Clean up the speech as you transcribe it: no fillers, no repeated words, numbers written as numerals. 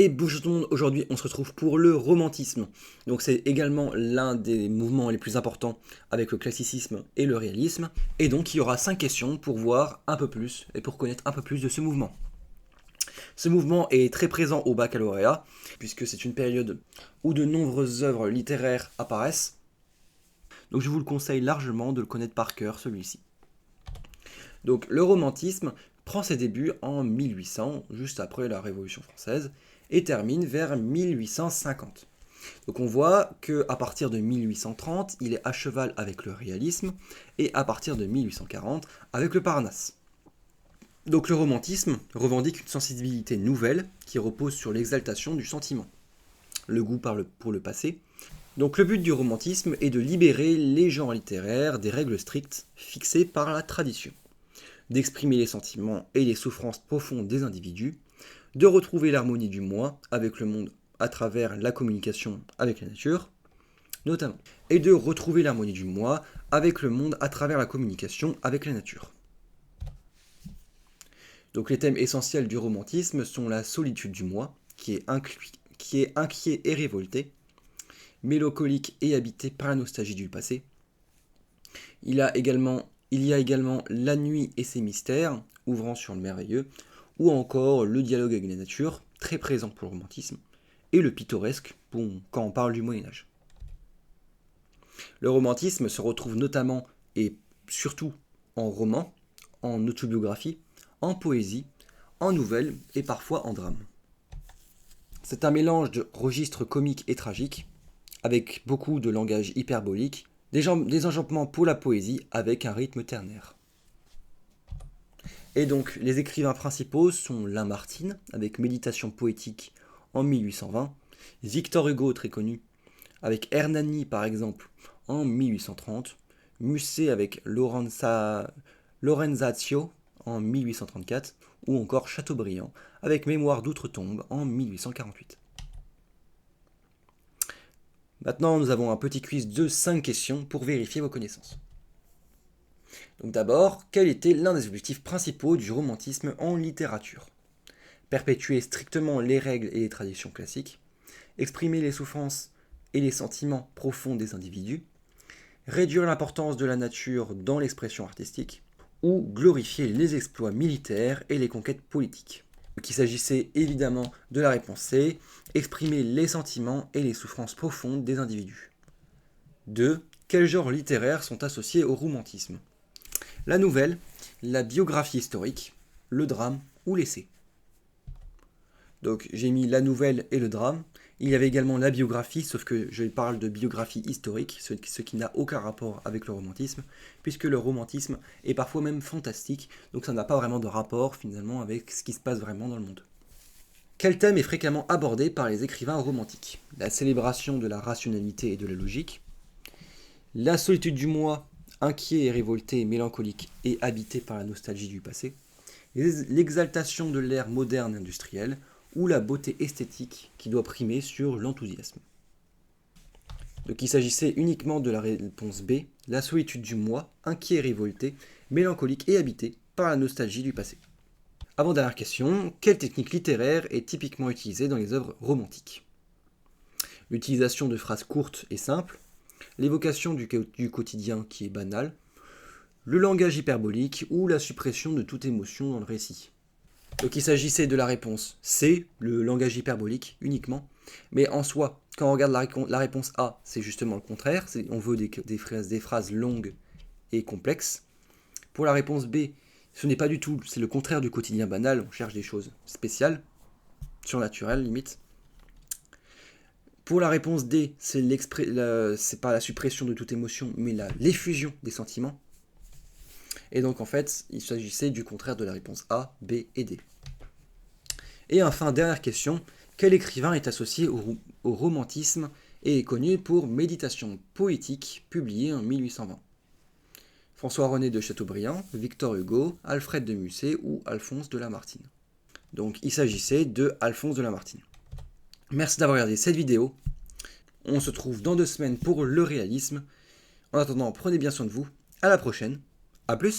Et bonjour tout le monde, aujourd'hui on se retrouve pour le romantisme. Donc c'est également l'un des mouvements les plus importants avec le classicisme et le réalisme. Et donc il y aura 5 questions pour voir un peu plus et pour connaître un peu plus de ce mouvement. Ce mouvement est très présent au baccalauréat, puisque c'est une période où de nombreuses œuvres littéraires apparaissent. Donc je vous le conseille largement de le connaître par cœur, celui-ci. Donc le romantisme prend ses débuts en 1800, juste après la Révolution française, et termine vers 1850. Donc on voit qu'à partir de 1830, il est à cheval avec le réalisme, et à partir de 1840, avec le Parnasse. Donc le romantisme revendique une sensibilité nouvelle qui repose sur l'exaltation du sentiment, le goût pour le passé. Donc le but du romantisme est de libérer les genres littéraires des règles strictes fixées par la tradition, d'exprimer les sentiments et les souffrances profondes des individus, de retrouver l'harmonie du moi avec le monde à travers la communication avec la nature, notamment, et de retrouver l'harmonie du moi avec le monde à travers la communication avec la nature. Donc les thèmes essentiels du romantisme sont la solitude du moi, qui est inquiet et révolté, mélancolique et habité par la nostalgie du passé. Il y a également la nuit et ses mystères, ouvrant sur le merveilleux, ou encore le dialogue avec la nature, très présent pour le romantisme, et le pittoresque, quand on parle du Moyen-Âge. Le romantisme se retrouve notamment et surtout en roman, en autobiographie, en poésie, en nouvelles et parfois en drame. C'est un mélange de registres comiques et tragiques, avec beaucoup de langage hyperbolique, des enjambements pour la poésie avec un rythme ternaire. Et donc, les écrivains principaux sont Lamartine, avec Méditation poétique en 1820, Victor Hugo, très connu, avec Hernani, par exemple, en 1830, Musset avec Lorenzatio en 1834, ou encore Chateaubriand, avec Mémoire d'outre-tombe en 1848. Maintenant, nous avons un petit quiz de 5 questions pour vérifier vos connaissances. Donc d'abord, quel était l'un des objectifs principaux du romantisme en littérature? Perpétuer strictement les règles et les traditions classiques, exprimer les souffrances et les sentiments profonds des individus, réduire l'importance de la nature dans l'expression artistique, ou glorifier les exploits militaires et les conquêtes politiques. Donc il s'agissait évidemment de la réponse C, exprimer les sentiments et les souffrances profondes des individus. 2. Quels genres littéraires sont associés au romantisme? La nouvelle, la biographie historique, le drame ou l'essai. Donc j'ai mis la nouvelle et le drame. Il y avait également la biographie, sauf que je parle de biographie historique, ce qui n'a aucun rapport avec le romantisme, puisque le romantisme est parfois même fantastique, donc ça n'a pas vraiment de rapport finalement avec ce qui se passe vraiment dans le monde. Quel thème est fréquemment abordé par les écrivains romantiques? La célébration de la rationalité et de la logique, la solitude du moi, inquiet et révolté, mélancolique et habité par la nostalgie du passé, l'exaltation de l'ère moderne industrielle, ou la beauté esthétique qui doit primer sur l'enthousiasme. Donc il s'agissait uniquement de la réponse B, la solitude du moi, inquiet et révolté, mélancolique et habité par la nostalgie du passé. Avant-dernière question, quelle technique littéraire est typiquement utilisée dans les œuvres romantiques? L'utilisation de phrases courtes et simples, l'évocation du quotidien qui est banal, le langage hyperbolique ou la suppression de toute émotion dans le récit. Donc il s'agissait de la réponse C, le langage hyperbolique uniquement, mais en soi, quand on regarde la réponse A, c'est justement le contraire, on veut des phrases longues et complexes. Pour la réponse B, ce n'est pas du tout, c'est le contraire du quotidien banal, on cherche des choses spéciales, surnaturelles limite. Pour la réponse D, c'est pas la suppression de toute émotion, mais l'effusion des sentiments. Et donc en fait, il s'agissait du contraire de la réponse A, B et D. Et enfin, dernière question, quel écrivain est associé au romantisme et est connu pour Méditation poétique, publiée en 1820? François-René de Chateaubriand, Victor Hugo, Alfred de Musset ou Alphonse de Lamartine. Donc il s'agissait de Alphonse de Lamartine. Merci d'avoir regardé cette vidéo. On se retrouve dans 2 semaines pour le réalisme. En attendant, prenez bien soin de vous. À la prochaine. A plus.